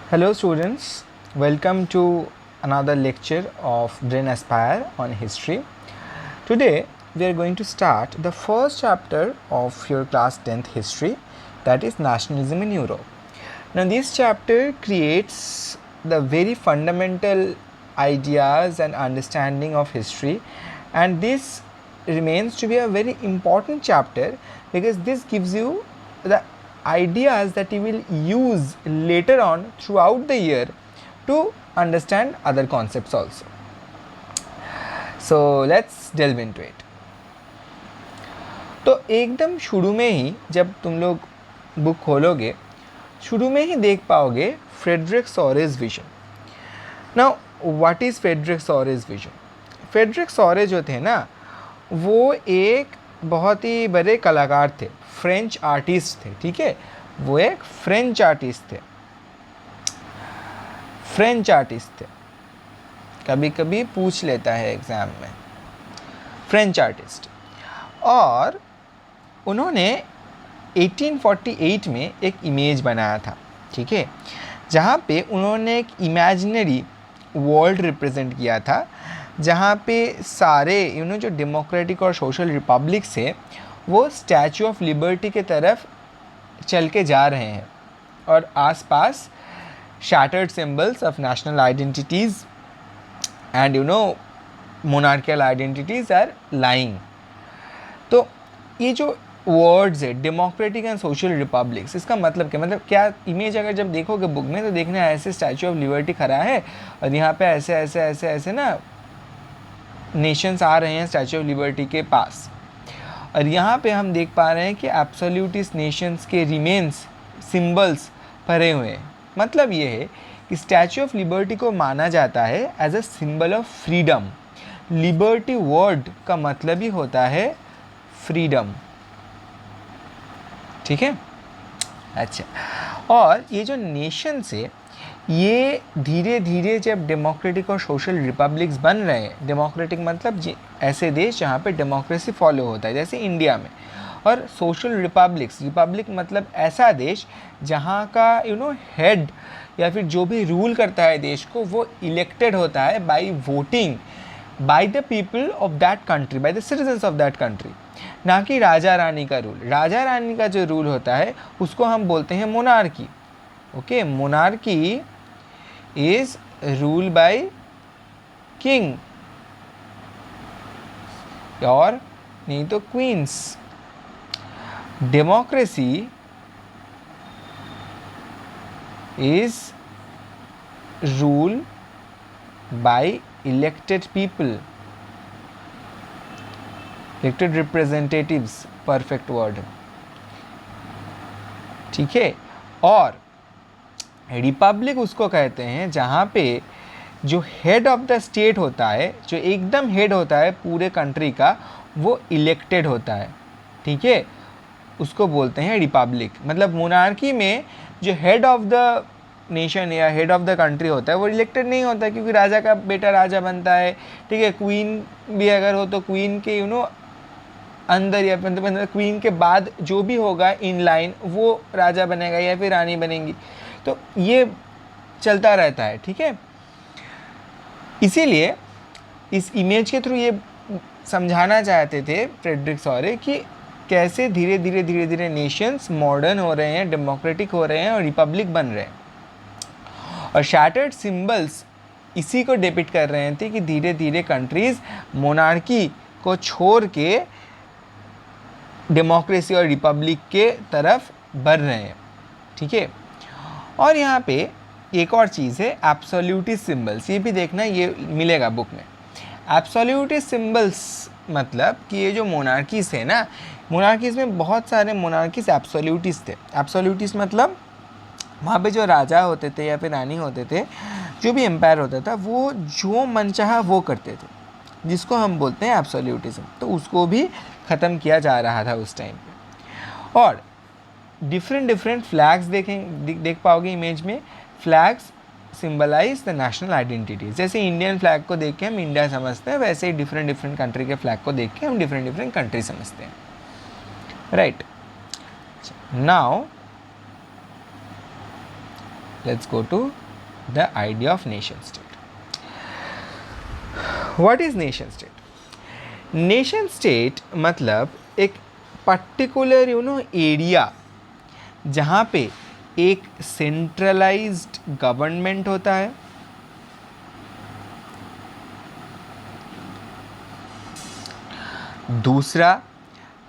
Hello students, welcome to another lecture of Brain Aspire on history. Today we are going to start the first chapter of your class 10th history, that is nationalism in Europe. Now this chapter creates the very fundamental ideas and understanding of history, and this remains to be a very important chapter because this gives you the ideas that you will use later on throughout the year to understand other concepts also. So let's delve into it. तो एकदम शुरू में ही जब तुम लोग book खोलोगे, शुरू में ही देख पाओगे Frederic Sorrieu's vision. Now what is Frederic Sorrieu's vision? Frederic Sorrieu जो थे ना, वो एक बहुत ही बड़े कलाकार थे, फ्रेंच आर्टिस्ट थे. ठीक है, वो एक फ्रेंच आर्टिस्ट थे. कभी कभी पूछ लेता है एग्ज़ाम में, फ्रेंच आर्टिस्ट. और उन्होंने 1848 में एक इमेज बनाया था. ठीक है, जहाँ पे उन्होंने एक इमेजिनरी वर्ल्ड रिप्रेजेंट किया था, जहाँ पे सारे जो डेमोक्रेटिक और सोशल रिपब्लिक्स है वो स्टैचू ऑफ लिबर्टी के तरफ चल के जा रहे हैं और आसपास shattered symbols of national identities and monarchical identities are lying. तो ये जो वर्ड्स है डेमोक्रेटिक एंड सोशल रिपब्लिक्स, इसका मतलब क्या? मतलब क्या इमेज अगर जब देखोगे बुक में तो देखना ऐसे स्टैचू ऑफ लिबर्टी खड़ा है और यहाँ पे ऐसे ऐसे ऐसे ऐसे ना नेशंस आ रहे हैं स्टैचू ऑफ लिबर्टी के पास. और यहाँ पे हम देख पा रहे हैं कि एब्सोल्यूटिस्ट नेशंस के रिमेन्स सिंबल्स भरे हुए हैं. मतलब ये है कि स्टैचू ऑफ लिबर्टी को माना जाता है as a symbol of freedom. Liberty word का मतलब ही होता है फ्रीडम. ठीक है, अच्छा. और ये जो नेशंस है ये धीरे धीरे जब डेमोक्रेटिक और सोशल रिपब्लिक्स बन रहे हैं, डेमोक्रेटिक मतलब ऐसे देश जहाँ पे डेमोक्रेसी फॉलो होता है जैसे इंडिया में, और सोशल रिपब्लिक्स, रिपब्लिक मतलब ऐसा देश जहाँ का हेड या फिर जो भी रूल करता है देश को वो इलेक्टेड होता है by voting by the people of that country, by the citizens of that country, ना कि राजा रानी का रूल. राजा रानी का जो रूल होता है उसको हम बोलते हैं monarchy. Okay, monarchy is ruled by king और नहीं तो queens. Democracy is ruled by elected people, elected representatives, perfect word. ठीक है, और रिपब्लिक उसको कहते हैं जहाँ पे जो हेड ऑफ द स्टेट होता है, जो एकदम हेड होता है पूरे कंट्री का, वो इलेक्टेड होता है. ठीक है, उसको बोलते हैं रिपब्लिक. मतलब मोनार्की में जो हेड ऑफ द नेशन या हेड ऑफ द कंट्री होता है वो इलेक्टेड नहीं होता क्योंकि राजा का बेटा राजा बनता है. ठीक है, क्वीन भी अगर हो तो क्वीन के अंदर या मतलब क्वीन के बाद जो भी होगा इन लाइन वो राजा बनेगा या फिर रानी बनेंगी. तो ये चलता रहता है. ठीक है, इसीलिए इस इमेज के थ्रू ये समझाना चाहते थे फ्रेडरिक सोरे कि कैसे धीरे धीरे नेशंस मॉडर्न हो रहे हैं, डेमोक्रेटिक हो रहे हैं और रिपब्लिक बन रहे हैं. और शैटर्ड सिंबल्स इसी को डिपिक्ट कर रहे थे कि धीरे धीरे कंट्रीज मोनार्की को छोड़ के डेमोक्रेसी और रिपब्लिक के तरफ बढ़ रहे हैं. ठीक है, और यहाँ पे एक और चीज़ है एब्सोल्यूटिस्ट सिंबल्स. ये भी देखना, ये मिलेगा बुक में. एब्सोल्यूटिस्ट सिंबल्स मतलब कि ये जो मोनार्कीज है ना, मोनार्कीज में बहुत सारे मोनार्कीज एब्सोल्यूटिस्ट थे. एब्सोल्यूटिस्ट मतलब वहाँ पे जो राजा होते थे या फिर रानी होते थे, जो भी एम्पायर होता था, वो जो मन चाहा वो करते थे, जिसको हम बोलते हैं एब्सोल्यूटिज्म. तो उसको भी ख़त्म किया जा रहा था उस टाइम पे. और डिफरेंट फ्लैग्स देख पाओगे इमेज में. Flags symbolise the national identities. जैसे इंडियन फ्लैग को देख के हम इंडिया समझते हैं, वैसे ही डिफरेंट कंट्री के फ्लैग को देख के हम डिफरेंट कंट्री समझते हैं. Right, now let's go to the idea of nation state. What is nation state? Nation state मतलब एक पर्टिकुलर एरिया जहाँ पे एक सेंट्रलाइज्ड गवर्नमेंट होता है, दूसरा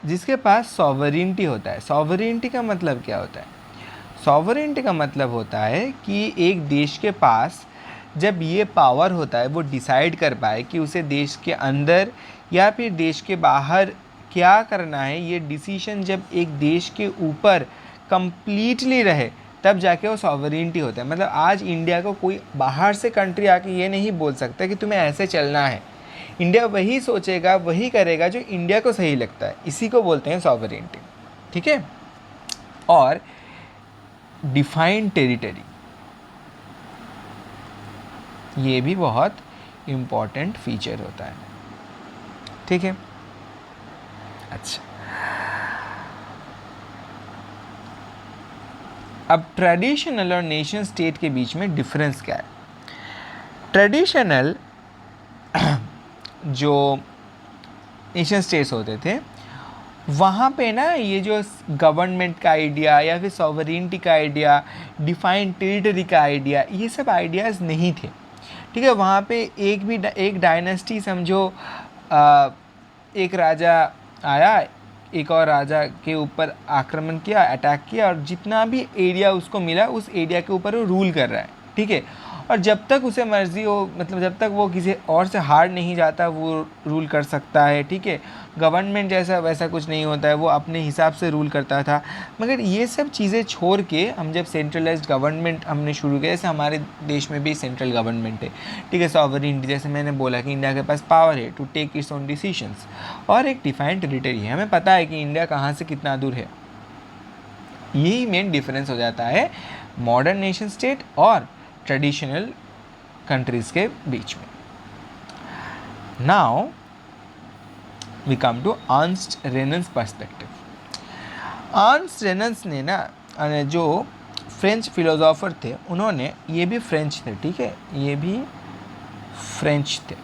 जिसके पास सॉवरेनिटी होता है। सॉवरेनिटी का मतलब क्या होता है? सॉवरेनिटी का मतलब होता है कि एक देश के पास जब ये पावर होता है वो डिसाइड कर पाए कि उसे देश के अंदर या फिर देश के बाहर क्या करना है, ये डिसीजन जब एक देश के ऊपर कंप्लीटली रहे तब जाके वो सॉवरेनिटी होता है। मतलब आज इंडिया को कोई बाहर से कंट्री आके ये नहीं बोल सकता कि तुम्हें ऐसे चलना है। इंडिया वही सोचेगा, वही करेगा जो इंडिया को सही लगता है। इसी को बोलते हैं सॉवरेनिटी, ठीक है। और डिफाइंड टेरिटरी, ये भी बहुत इम्पॉर्टेंट फीचर होता है, ठीक है। अच्छा, अब ट्रेडिशनल और नेशन स्टेट के बीच में डिफरेंस क्या है? ट्रेडिशनल जो नेशन स्टेट्स होते थे वहाँ पे ना ये जो गवर्नमेंट का आइडिया या फिर सॉवरेनिटी का आइडिया, डिफाइंड टेरिटरी का आइडिया, ये सब आइडियाज़ नहीं थे, ठीक है। वहाँ पे एक डायनेस्टी समझो, एक राजा आया, एक और राजा के ऊपर आक्रमण किया, अटैक किया, और जितना भी एरिया उसको मिला उस एरिया के ऊपर वो रूल कर रहा है, ठीक है। और जब तक उसे मर्जी हो, मतलब जब तक वो किसी और से हार नहीं जाता वो रूल कर सकता है, ठीक है। गवर्नमेंट जैसा वैसा कुछ नहीं होता है, वो अपने हिसाब से रूल करता था। मगर ये सब चीज़ें छोड़ के हम जब सेंट्रलाइज्ड गवर्नमेंट हमने शुरू किया, जैसे हमारे देश में भी सेंट्रल गवर्नमेंट है, ठीक है। सॉवरेनिटी, जैसे मैंने बोला कि इंडिया के पास पावर है to take its own decisions, और एक डिफाइंड टेरिटरी है, हमें पता है कि इंडिया कहाँ से कितना दूर है। यही मेन डिफरेंस हो जाता है मॉडर्न नेशन स्टेट और ट्रेडिशनल कंट्रीज के बीच में। Now we come to Ernest Renan's perspective. Ernest Renan's ने ना, जो फ्रेंच फिलोसोफर थे, उन्होंने, ये भी फ्रेंच थे, ठीक है, ये भी फ्रेंच थे।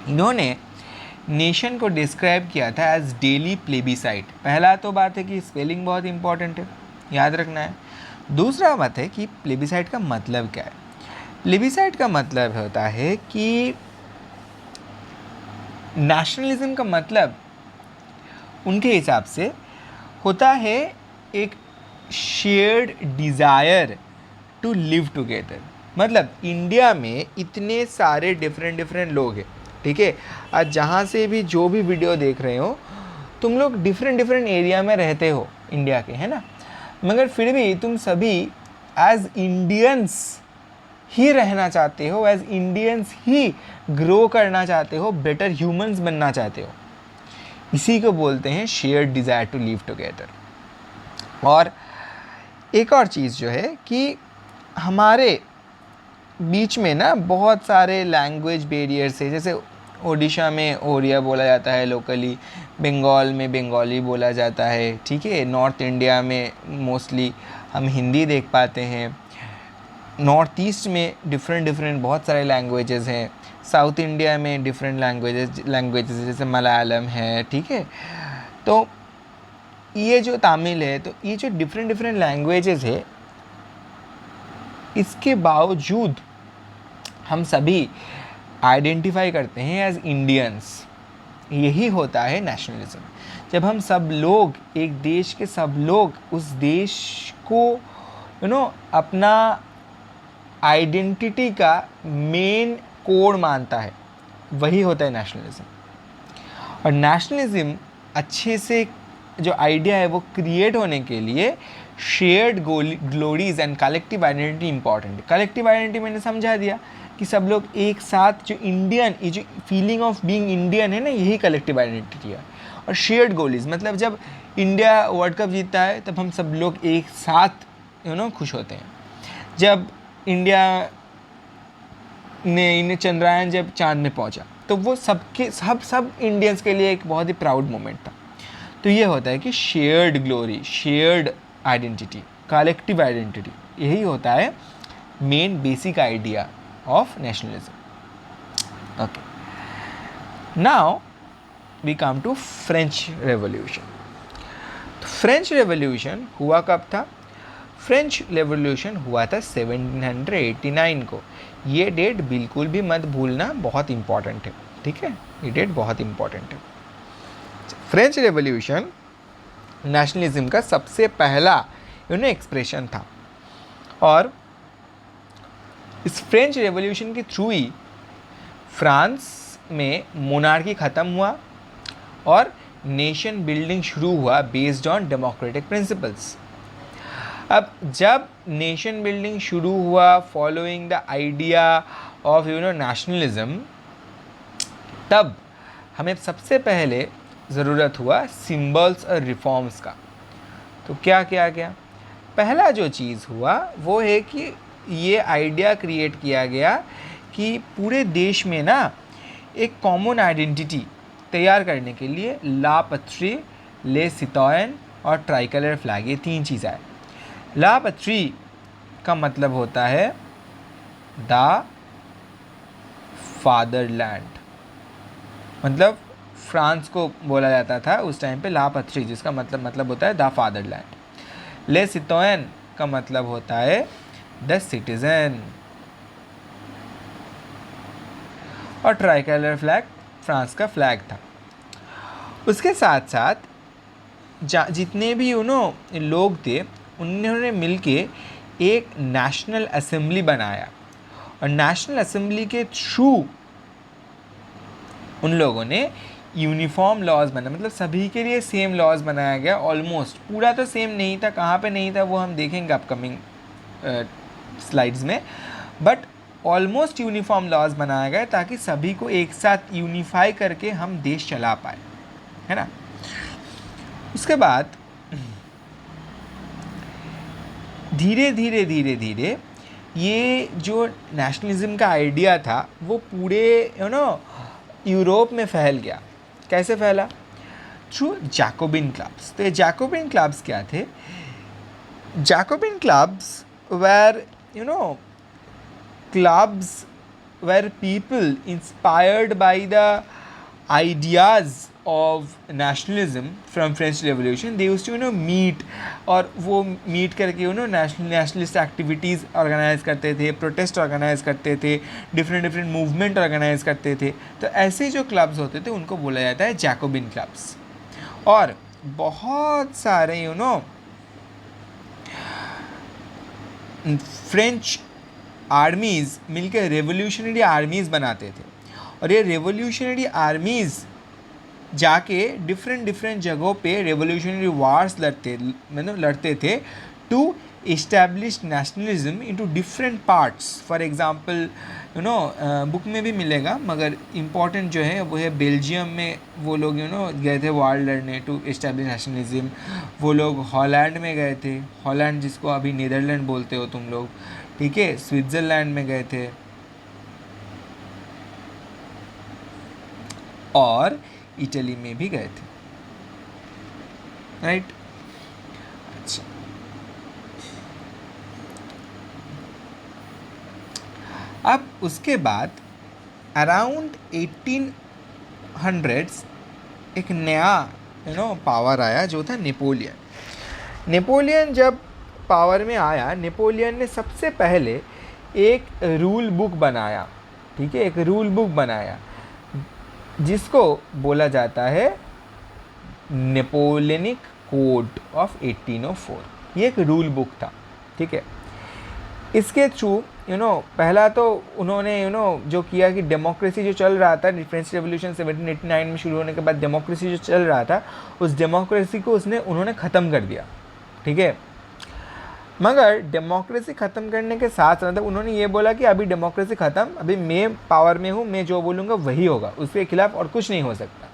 इन्होंने नेशन को डिस्क्राइब किया था एज डेली प्लेबिसाइट। पहला तो बात है कि स्पेलिंग बहुत इंपॉर्टेंट है, याद रखना है। दूसरा बात है कि प्लेबिसाइट का मतलब क्या है। प्लेबिसाइट का मतलब होता है कि नेशनलिज्म का मतलब उनके हिसाब से होता है एक shared desire to live together. मतलब इंडिया में इतने सारे डिफरेंट लोग हैं, ठीक है। आज जहाँ से भी जो भी वीडियो देख रहे हो, तुम लोग डिफरेंट एरिया में रहते हो इंडिया के, है ना, मगर फिर भी तुम सभी एज इंडियंस ही रहना चाहते हो, एज इंडियंस ही ग्रो करना चाहते हो, बेटर ह्यूमंस बनना चाहते हो। इसी को बोलते हैं shared desire to live together. और एक और चीज़ जो है कि हमारे बीच में ना बहुत सारे लैंग्वेज बैरियर्स है। जैसे ओडिशा में ओडिया बोला जाता है लोकली, बंगाल में बंगाली बोला जाता है, ठीक है। नॉर्थ इंडिया में मोस्टली हम हिंदी देख पाते हैं। नॉर्थ ईस्ट में डिफरेंट बहुत सारे लैंग्वेजेस हैं। साउथ इंडिया में डिफरेंट लैंग्वेजेस जैसे मलयालम है, ठीक है। तो ये जो तमिल है, तो ये जो डिफरेंट लैंग्वेजेस है, इसके बावजूद हम सभी आइडेंटिफाई करते हैं एज इंडियंस। यही होता है नेशनलिज्म। जब हम सब लोग, एक देश के सब लोग उस देश को अपना आइडेंटिटी का मेन कोड मानता है, वही होता है नेशनलिज्म। और नेशनलिज्म अच्छे से जो आइडिया है वो क्रिएट होने के लिए shared glories and collective identity important है। कलेक्टिव आइडेंटिटी मैंने समझा दिया कि सब लोग एक साथ, जो इंडियन, ये जो फीलिंग ऑफ बीइंग इंडियन है ना, यही कलेक्टिव आइडेंटिटी है। और शेयर्ड गोलीज मतलब जब इंडिया वर्ल्ड कप जीतता है तब हम सब लोग एक साथ खुश होते हैं। जब इंडिया ने चंद्रयान जब चांद में पहुंचा तो वो सब इंडियंस के लिए एक बहुत ही प्राउड मोमेंट था। तो ये होता है कि shared glory, shared identity, collective identity, यही होता है main basic idea of nationalism. Okay, now we come to French revolution. तो फ्रेंच रेवोल्यूशन हुआ कब था? फ्रेंच रेवोल्यूशन हुआ था 1789 को। ये डेट बिल्कुल भी मत भूलना, बहुत इंपॉर्टेंट है, ठीक है, ये डेट बहुत इंपॉर्टेंट है। फ्रेंच रेवोल्यूशन नेशनलिज्म का सबसे पहला एक्सप्रेशन था, और इस फ्रेंच रेवोल्यूशन के थ्रू ही फ्रांस में मोनार्की ख़त्म हुआ और नेशन बिल्डिंग शुरू हुआ बेस्ड ऑन डेमोक्रेटिक प्रिंसिपल्स। अब जब नेशन बिल्डिंग शुरू हुआ following the idea of nationalism, तब हमें सबसे पहले ज़रूरत हुआ सिंबल्स और रिफॉर्म्स का। तो क्या किया गया? पहला जो चीज़ हुआ वो है कि ये आइडिया क्रिएट किया गया कि पूरे देश में ना एक कॉमन आइडेंटिटी तैयार करने के लिए ला पत्री, ले सितोयन और ट्राइकलर फ्लैग, ये 3 चीज़ें आए। ला पत्री का मतलब होता है द फादरलैंड, मतलब फ्रांस को बोला जाता था उस टाइम पे ला पत्री, जिसका मतलब होता है द फादरलैंड। ले सितोयन का मतलब होता है द सिटीजन, और ट्राइकलर फ्लैग फ्रांस का फ्लैग था। उसके साथ साथ जितने भी लोग थे उन्होंने मिलके एक नेशनल असेंबली बनाया, और नेशनल असेंबली के थ्रू उन लोगों ने यूनिफॉर्म लॉज बना, मतलब सभी के लिए सेम लॉज बनाया गया। ऑलमोस्ट, पूरा तो सेम नहीं था, कहाँ पे नहीं था वो हम देखेंगे अपकमिंग स्लाइड्स में, बट ऑलमोस्ट यूनिफॉर्म लॉज बनाया गया ताकि सभी को एक साथ यूनिफाई करके हम देश चला पाए, है ना। उसके बाद धीरे धीरे ये जो नेशनलिज्म का आइडिया था वो पूरे यूरोप में फैल गया। कैसे फैला? Through Jacobian clubs. तो ये जैकोबिन क्लब्स क्या थे? Jacobian clubs were clubs where people inspired by the ideas of nationalism from French Revolution, they used to meet, और वो मीट करके नेशनलिस्ट एक्टिविटीज़ ऑर्गेनाइज करते थे, प्रोटेस्ट ऑर्गेनाइज करते थे, डिफरेंट मूवमेंट ऑर्गेनाइज करते थे। तो ऐसे जो क्लब्स होते थे उनको बोला जाता है जैकोबिन क्लब्स। और बहुत सारे फ्रेंच आर्मीज़ मिलकर रेवोल्यूशनरी आर्मीज़ बनाते थे, और ये रेवोल्यूशनरी आर्मीज़ जाके डिफरेंट जगहों पे रेवोल्यूशनरी वार्स लड़ते थे to establish nationalism into different parts. For example book में भी मिलेगा, मगर इम्पॉर्टेंट जो है वो है बेल्जियम में वो लोग गए थे वार लड़ने टू इस्टेब्लिश नेशनलिज्म। वो लोग हॉलैंड में गए थे, हॉलैंड जिसको अभी नीदरलैंड बोलते हो तुम लोग, ठीक है, स्विट्ज़रलैंड में गए थे, और इटली में भी गए थे, राइट। अच्छा, अब उसके बाद अराउंड 1800s एक नया पावर आया जो था नेपोलियन। नेपोलियन जब पावर में आया, नेपोलियन ने सबसे पहले एक रूल बुक बनाया, ठीक है, एक रूल बुक बनाया जिसको बोला जाता है नेपोलियनिक कोड ऑफ 1804। ये एक रूल बुक था, ठीक है। इसके थ्रू पहला तो उन्होंने जो किया कि डेमोक्रेसी जो चल रहा था फ्रेंच रेवोल्यूशन 1789 में शुरू होने के बाद, डेमोक्रेसी जो चल रहा था उस डेमोक्रेसी को उन्होंने ख़त्म कर दिया, ठीक है। मगर डेमोक्रेसी ख़त्म करने के साथ साथ उन्होंने ये बोला कि अभी डेमोक्रेसी ख़त्म, अभी मैं पावर में हूँ, मैं जो बोलूँगा वही होगा, उसके खिलाफ और कुछ नहीं हो सकता।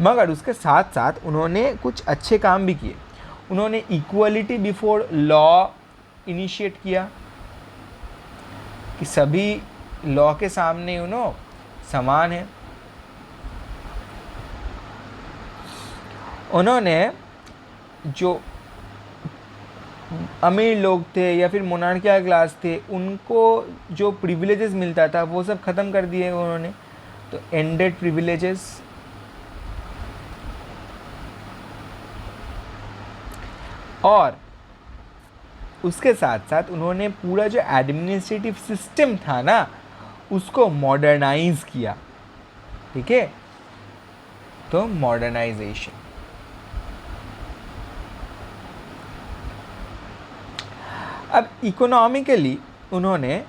मगर उसके साथ साथ उन्होंने कुछ अच्छे काम भी किए। उन्होंने इक्वलिटी बिफोर लॉ इनिशिएट किया कि सभी लॉ के सामने समान है। उन्होंने जो अमीर लोग थे या फिर मोनार्कियल क्लास थे, उनको जो प्रिविलेजेस मिलता था वो सब ख़त्म कर दिए उन्होंने। तो एंडेड प्रिविलेजेस। और उसके साथ साथ उन्होंने पूरा जो एडमिनिस्ट्रेटिव सिस्टम था ना, उसको मॉडर्नाइज किया। ठीक है, तो मॉडर्नाइजेशन। अब इकोनॉमिकली उन्होंने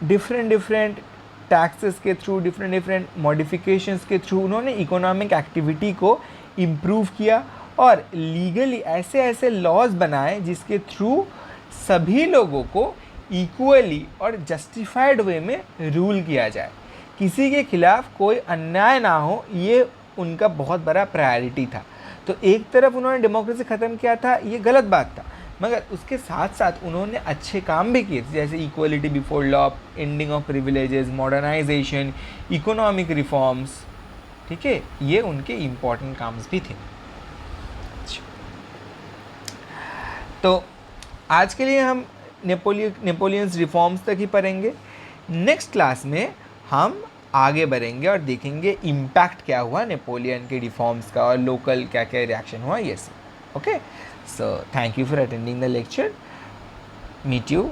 डिफरेंट टैक्सेस के थ्रू, डिफरेंट मॉडिफिकेशंस के थ्रू उन्होंने इकोनॉमिक एक्टिविटी को इम्प्रूव किया और लीगली ऐसे ऐसे लॉज बनाए जिसके थ्रू सभी लोगों को इक्वली और जस्टिफाइड वे में रूल किया जाए, किसी के खिलाफ कोई अन्याय ना हो, ये उनका बहुत बड़ा प्रायोरिटी था। तो एक तरफ उन्होंने डेमोक्रेसी ख़त्म किया था, ये गलत बात था, मगर उसके साथ साथ उन्होंने अच्छे काम भी किए, जैसे equality before law, ending of privileges, modernisation, economic reforms. ठीक है, ये उनके इम्पॉर्टेंट काम्स भी थे। तो आज के लिए हम नेपोलियंस रिफॉर्म्स तक ही पढ़ेंगे। नेक्स्ट क्लास में हम आगे बढ़ेंगे और देखेंगे इम्पैक्ट क्या हुआ नेपोलियन के रिफॉर्म्स का और लोकल क्या क्या रिएक्शन हुआ, ये सब। Okay, so thank you for attending the lecture. Meet you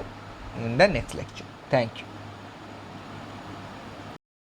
in the next lecture. Thank you.